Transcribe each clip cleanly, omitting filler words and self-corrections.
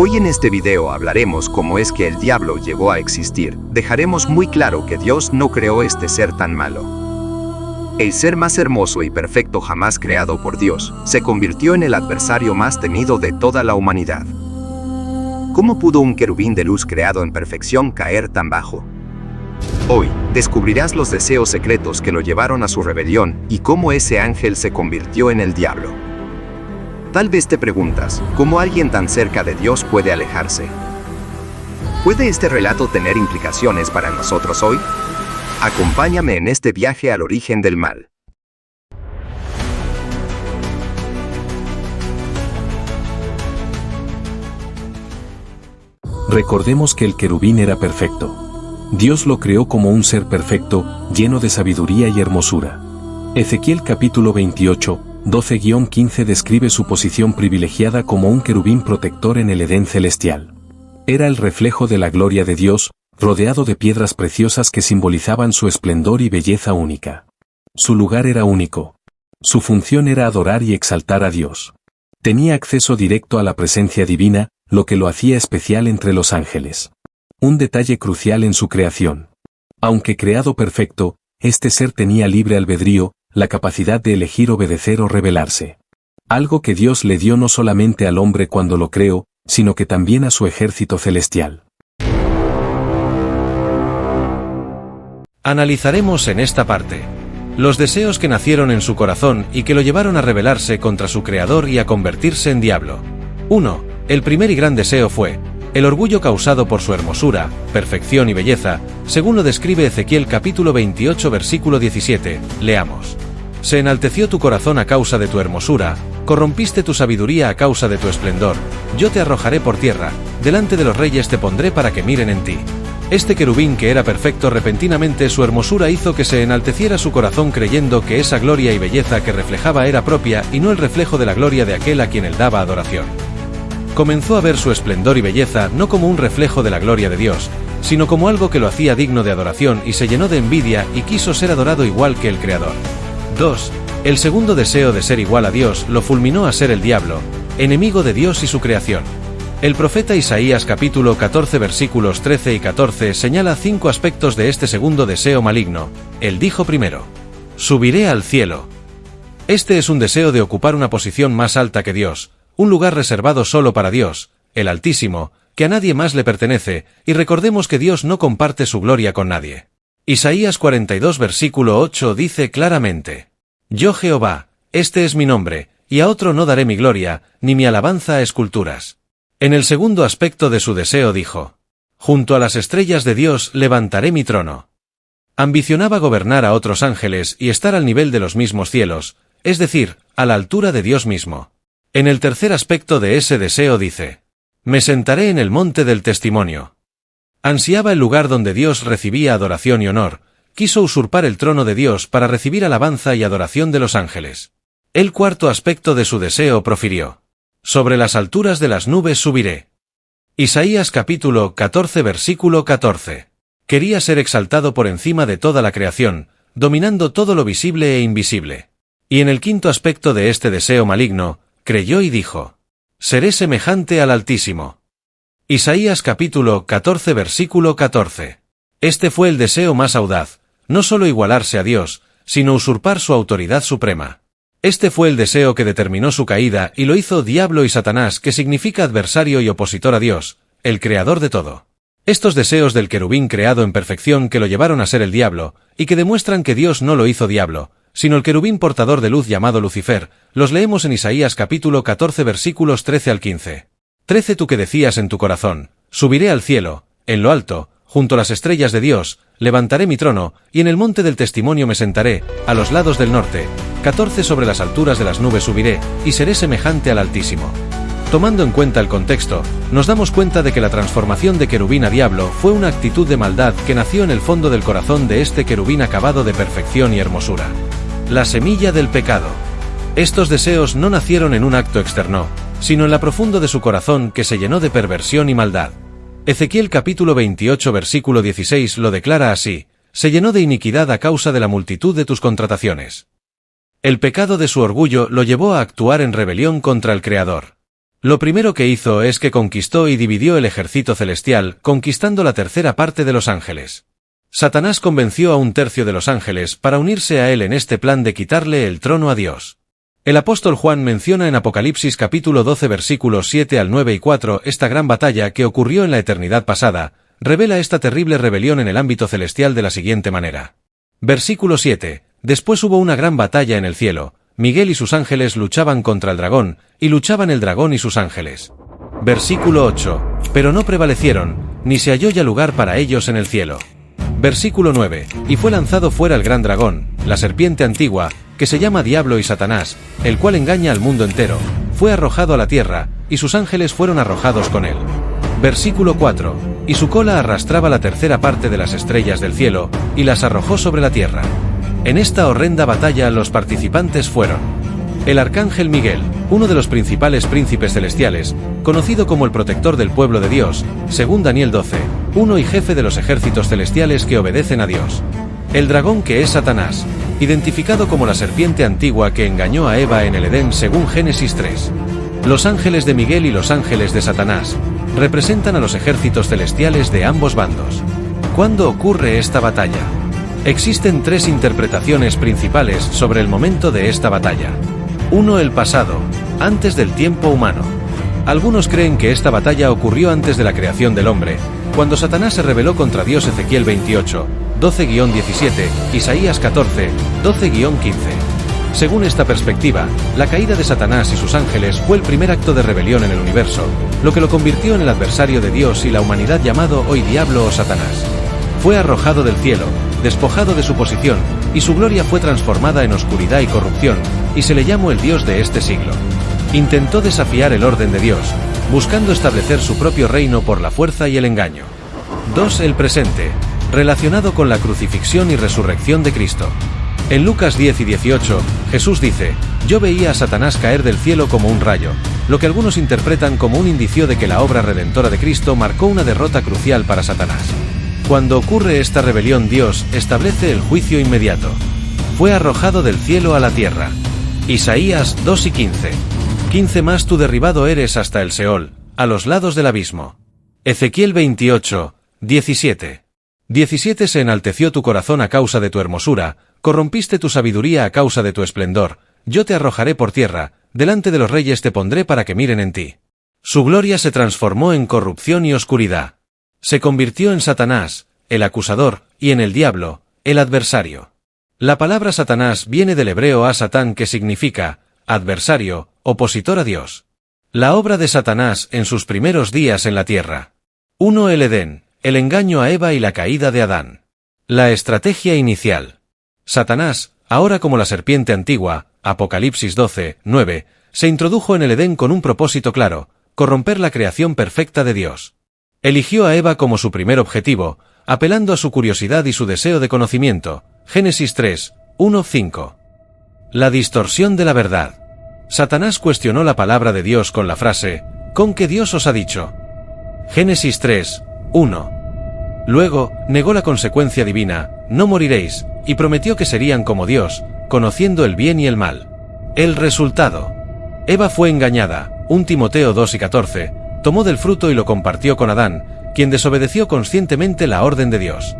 Hoy en este video hablaremos cómo es que el diablo llegó a existir. Dejaremos muy claro que Dios no creó este ser tan malo. El ser más hermoso y perfecto jamás creado por Dios, se convirtió en el adversario más temido de toda la humanidad. ¿Cómo pudo un querubín de luz creado en perfección caer tan bajo? Hoy, descubrirás los deseos secretos que lo llevaron a su rebelión y cómo ese ángel se convirtió en el diablo. Tal vez te preguntas, ¿cómo alguien tan cerca de Dios puede alejarse? ¿Puede este relato tener implicaciones para nosotros hoy? Acompáñame en este viaje al origen del mal. Recordemos que el querubín era perfecto. Dios lo creó como un ser perfecto, lleno de sabiduría y hermosura. Ezequiel capítulo 28, 12-15 describe su posición privilegiada como un querubín protector en el Edén celestial. Era el reflejo de la gloria de Dios, rodeado de piedras preciosas que simbolizaban su esplendor y belleza única. Su lugar era único. Su función era adorar y exaltar a Dios. Tenía acceso directo a la presencia divina, lo que lo hacía especial entre los ángeles. Un detalle crucial en su creación. Aunque creado perfecto, este ser tenía libre albedrío, la capacidad de elegir obedecer o rebelarse. Algo que Dios le dio no solamente al hombre cuando lo creó, sino que también a su ejército celestial. Analizaremos en esta parte los deseos que nacieron en su corazón y que lo llevaron a rebelarse contra su creador y a convertirse en diablo. 1. El primer y gran deseo fue el orgullo causado por su hermosura, perfección y belleza, según lo describe Ezequiel capítulo 28 versículo 17, leamos. Se enalteció tu corazón a causa de tu hermosura, corrompiste tu sabiduría a causa de tu esplendor, yo te arrojaré por tierra, delante de los reyes te pondré para que miren en ti. Este querubín que era perfecto repentinamente su hermosura hizo que se enalteciera su corazón creyendo que esa gloria y belleza que reflejaba era propia y no el reflejo de la gloria de aquel a quien él daba adoración. Comenzó a ver su esplendor y belleza no como un reflejo de la gloria de Dios, sino como algo que lo hacía digno de adoración y se llenó de envidia y quiso ser adorado igual que el Creador. 2. El segundo deseo de ser igual a Dios lo fulminó a ser el diablo, enemigo de Dios y su creación. El profeta Isaías capítulo 14 versículos 13 y 14 señala 5 aspectos de este segundo deseo maligno. Él dijo primero: subiré al cielo. Este es un deseo de ocupar una posición más alta que Dios, un lugar reservado solo para Dios, el Altísimo, que a nadie más le pertenece, y recordemos que Dios no comparte su gloria con nadie. Isaías 42 versículo 8 dice claramente: Yo Jehová, este es mi nombre, y a otro no daré mi gloria, ni mi alabanza a esculturas. En el segundo aspecto de su deseo dijo: junto a las estrellas de Dios levantaré mi trono. Ambicionaba gobernar a otros ángeles y estar al nivel de los mismos cielos, es decir, a la altura de Dios mismo. En el tercer aspecto de ese deseo dice: me sentaré en el monte del testimonio. Ansiaba el lugar donde Dios recibía adoración y honor, quiso usurpar el trono de Dios para recibir alabanza y adoración de los ángeles. El cuarto aspecto de su deseo profirió: sobre las alturas de las nubes subiré. Isaías capítulo 14 versículo 14. Quería ser exaltado por encima de toda la creación, dominando todo lo visible e invisible. Y en el quinto aspecto de este deseo maligno, creyó y dijo: seré semejante al Altísimo. Isaías capítulo 14 versículo 14. Este fue el deseo más audaz, no solo igualarse a Dios, sino usurpar su autoridad suprema. Este fue el deseo que determinó su caída y lo hizo Diablo y Satanás, que significa adversario y opositor a Dios, el creador de todo. Estos deseos del querubín creado en perfección que lo llevaron a ser el diablo, y que demuestran que Dios no lo hizo diablo, sino el querubín portador de luz llamado Lucifer, los leemos en Isaías capítulo 14 versículos 13 al 15. 13 Tú que decías en tu corazón: subiré al cielo, en lo alto, junto a las estrellas de Dios, levantaré mi trono, y en el monte del testimonio me sentaré, a los lados del norte. 14 Sobre las alturas de las nubes subiré, y seré semejante al Altísimo. Tomando en cuenta el contexto, nos damos cuenta de que la transformación de querubín a diablo fue una actitud de maldad que nació en el fondo del corazón de este querubín acabado de perfección y hermosura. La semilla del pecado. Estos deseos no nacieron en un acto externo, sino en la profundo de su corazón que se llenó de perversión y maldad. Ezequiel capítulo 28 versículo 16 lo declara así: se llenó de iniquidad a causa de la multitud de tus contrataciones. El pecado de su orgullo lo llevó a actuar en rebelión contra el Creador. Lo primero que hizo es que conquistó y dividió el ejército celestial, conquistando la tercera parte de los ángeles. Satanás convenció a un tercio de los ángeles para unirse a él en este plan de quitarle el trono a Dios. El apóstol Juan menciona en Apocalipsis capítulo 12 versículos 7 al 9 y 4 esta gran batalla que ocurrió en la eternidad pasada, revela esta terrible rebelión en el ámbito celestial de la siguiente manera. Versículo 7. Después hubo una gran batalla en el cielo. Miguel y sus ángeles luchaban contra el dragón, y luchaban el dragón y sus ángeles. Versículo 8. Pero no prevalecieron, ni se halló ya lugar para ellos en el cielo. Versículo 9. Y fue lanzado fuera el gran dragón, la serpiente antigua, que se llama Diablo y Satanás, el cual engaña al mundo entero. Fue arrojado a la tierra, y sus ángeles fueron arrojados con él. Versículo 4. Y su cola arrastraba la tercera parte de las estrellas del cielo, y las arrojó sobre la tierra. En esta horrenda batalla los participantes fueron el arcángel Miguel, uno de los principales príncipes celestiales, conocido como el protector del pueblo de Dios, según Daniel 12, 1 y jefe de los ejércitos celestiales que obedecen a Dios. El dragón que es Satanás, identificado como la serpiente antigua que engañó a Eva en el Edén según Génesis 3. Los ángeles de Miguel y los ángeles de Satanás representan a los ejércitos celestiales de ambos bandos. ¿Cuándo ocurre esta batalla? Existen tres interpretaciones principales sobre el momento de esta batalla. 1. El pasado, antes del tiempo humano. Algunos creen que esta batalla ocurrió antes de la creación del hombre, cuando Satanás se rebeló contra Dios. Ezequiel 28, 12-17, Isaías 14, 12-15. Según esta perspectiva, la caída de Satanás y sus ángeles fue el primer acto de rebelión en el universo, lo que lo convirtió en el adversario de Dios y la humanidad llamado hoy Diablo o Satanás. Fue arrojado del cielo, despojado de su posición, y su gloria fue transformada en oscuridad y corrupción, y se le llamó el Dios de este siglo. Intentó desafiar el orden de Dios, buscando establecer su propio reino por la fuerza y el engaño. 2. El presente, relacionado con la crucifixión y resurrección de Cristo. En Lucas 10 y 18, Jesús dice: «Yo veía a Satanás caer del cielo como un rayo», lo que algunos interpretan como un indicio de que la obra redentora de Cristo marcó una derrota crucial para Satanás. Cuando ocurre esta rebelión, Dios establece el juicio inmediato. Fue arrojado del cielo a la tierra. Isaías 2 y 15. 15 más tú derribado eres hasta el Seol, a los lados del abismo. Ezequiel 28, 17. 17 Se enalteció tu corazón a causa de tu hermosura, corrompiste tu sabiduría a causa de tu esplendor, yo te arrojaré por tierra, delante de los reyes te pondré para que miren en ti. Su gloria se transformó en corrupción y oscuridad. Se convirtió en Satanás, el acusador, y en el diablo, el adversario. La palabra Satanás viene del hebreo a-satán, que significa adversario, opositor a Dios. La obra de Satanás en sus primeros días en la tierra. 1. El Edén, el engaño a Eva y la caída de Adán. La estrategia inicial. Satanás, ahora como la serpiente antigua, Apocalipsis 12, 9, se introdujo en el Edén con un propósito claro: corromper la creación perfecta de Dios. Eligió a Eva como su primer objetivo, apelando a su curiosidad y su deseo de conocimiento. Génesis 3, 1, 5. La distorsión de la verdad. Satanás cuestionó la palabra de Dios con la frase: «¿Con qué Dios os ha dicho?». Génesis 3, 1. Luego, negó la consecuencia divina: «No moriréis», y prometió que serían como Dios, conociendo el bien y el mal. El resultado. Eva fue engañada. 1 Timoteo 2 y 14. Tomó del fruto y lo compartió con Adán, quien desobedeció conscientemente la orden de Dios.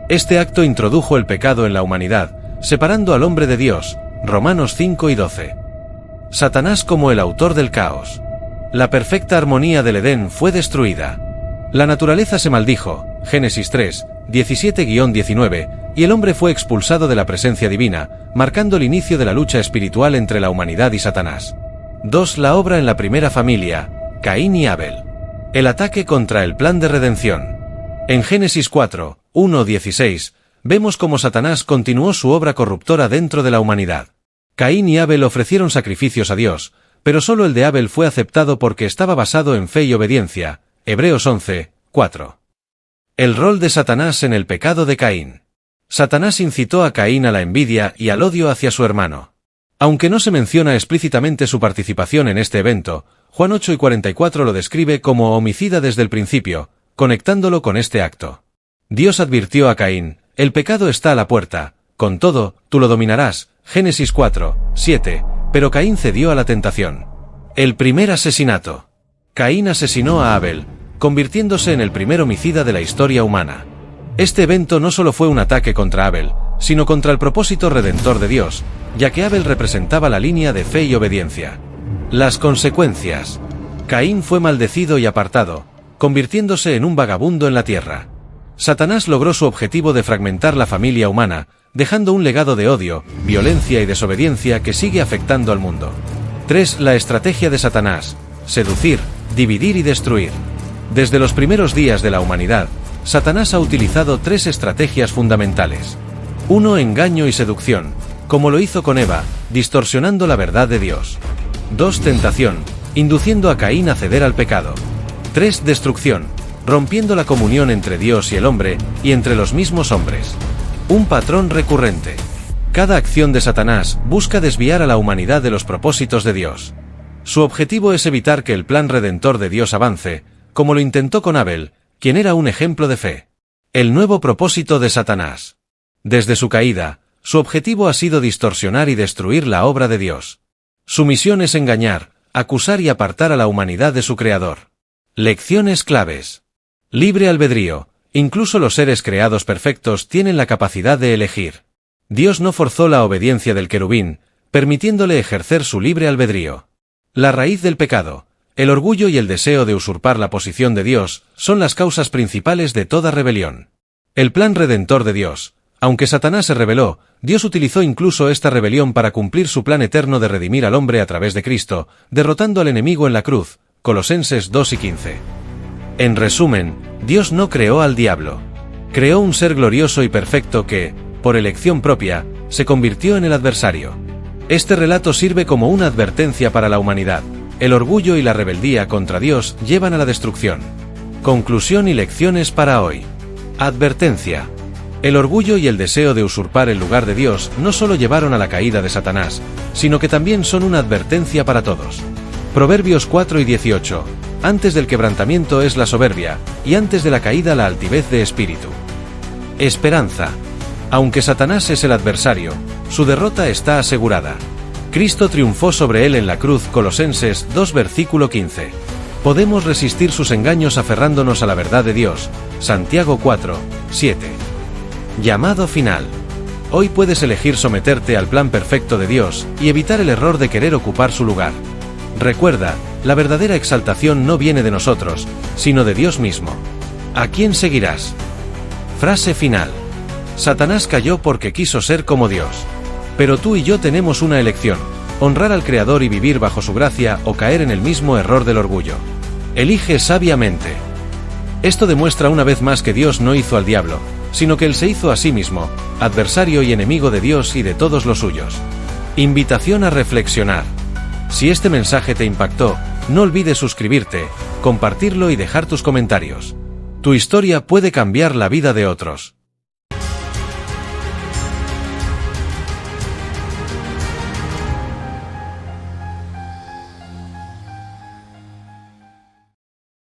Este acto introdujo el pecado en la humanidad, separando al hombre de Dios. Romanos 5 y 12. Satanás como el autor del caos. La perfecta armonía del Edén fue destruida. La naturaleza se maldijo. Génesis 3, 17-19, y el hombre fue expulsado de la presencia divina, marcando el inicio de la lucha espiritual entre la humanidad y Satanás. 2. La obra en la primera familia, Caín y Abel. El ataque contra el plan de redención. En Génesis 4, 1-16, vemos cómo Satanás continuó su obra corruptora dentro de la humanidad. Caín y Abel ofrecieron sacrificios a Dios, pero solo el de Abel fue aceptado porque estaba basado en fe y obediencia. Hebreos 11, 4. El rol de Satanás en el pecado de Caín. Satanás incitó a Caín a la envidia y al odio hacia su hermano. Aunque no se menciona explícitamente su participación en este evento, Juan 8 y 44 lo describe como homicida desde el principio, conectándolo con este acto. Dios advirtió a Caín: «El pecado está a la puerta, con todo, tú lo dominarás». Génesis 4, 7, pero Caín cedió a la tentación. El primer asesinato. Caín asesinó a Abel, convirtiéndose en el primer homicida de la historia humana. Este evento no solo fue un ataque contra Abel, sino contra el propósito redentor de Dios, ya que Abel representaba la línea de fe y obediencia. Las consecuencias. Caín fue maldecido y apartado, convirtiéndose en un vagabundo en la tierra. Satanás logró su objetivo de fragmentar la familia humana, dejando un legado de odio, violencia y desobediencia que sigue afectando al mundo. 3. La estrategia de Satanás: seducir, dividir y destruir. Desde los primeros días de la humanidad, Satanás ha utilizado 3 estrategias fundamentales. 1. Engaño y seducción, como lo hizo con Eva, distorsionando la verdad de Dios. 2. Tentación, induciendo a Caín a ceder al pecado. 3. Destrucción, rompiendo la comunión entre Dios y el hombre, y entre los mismos hombres. Un patrón recurrente. Cada acción de Satanás busca desviar a la humanidad de los propósitos de Dios. Su objetivo es evitar que el plan redentor de Dios avance, como lo intentó con Abel, quien era un ejemplo de fe. El nuevo propósito de Satanás. Desde su caída, su objetivo ha sido distorsionar y destruir la obra de Dios. Su misión es engañar, acusar y apartar a la humanidad de su Creador. Lecciones claves. Libre albedrío. Incluso los seres creados perfectos tienen la capacidad de elegir. Dios no forzó la obediencia del querubín, permitiéndole ejercer su libre albedrío. La raíz del pecado, el orgullo y el deseo de usurpar la posición de Dios, son las causas principales de toda rebelión. El plan redentor de Dios. Aunque Satanás se rebeló, Dios utilizó incluso esta rebelión para cumplir su plan eterno de redimir al hombre a través de Cristo, derrotando al enemigo en la cruz. Colosenses 2:15. En resumen, Dios no creó al diablo. Creó un ser glorioso y perfecto que, por elección propia, se convirtió en el adversario. Este relato sirve como una advertencia para la humanidad. El orgullo y la rebeldía contra Dios llevan a la destrucción. Conclusión y lecciones para hoy. Advertencia. El orgullo y el deseo de usurpar el lugar de Dios no solo llevaron a la caída de Satanás, sino que también son una advertencia para todos. Proverbios 4:18. Antes del quebrantamiento es la soberbia, y antes de la caída la altivez de espíritu. Esperanza. Aunque Satanás es el adversario, su derrota está asegurada. Cristo triunfó sobre él en la cruz. Colosenses 2 versículo 15. Podemos resistir sus engaños aferrándonos a la verdad de Dios. Santiago 4:7. Llamado final. Hoy puedes elegir someterte al plan perfecto de Dios y evitar el error de querer ocupar su lugar. Recuerda, la verdadera exaltación no viene de nosotros, sino de Dios mismo. ¿A quién seguirás? Frase final. Satanás cayó porque quiso ser como Dios. Pero tú y yo tenemos una elección: honrar al Creador y vivir bajo su gracia, o caer en el mismo error del orgullo. Elige sabiamente. Esto demuestra una vez más que Dios no hizo al diablo, sino que él se hizo a sí mismo, adversario y enemigo de Dios y de todos los suyos. Invitación a reflexionar. Si este mensaje te impactó, no olvides suscribirte, compartirlo y dejar tus comentarios. Tu historia puede cambiar la vida de otros.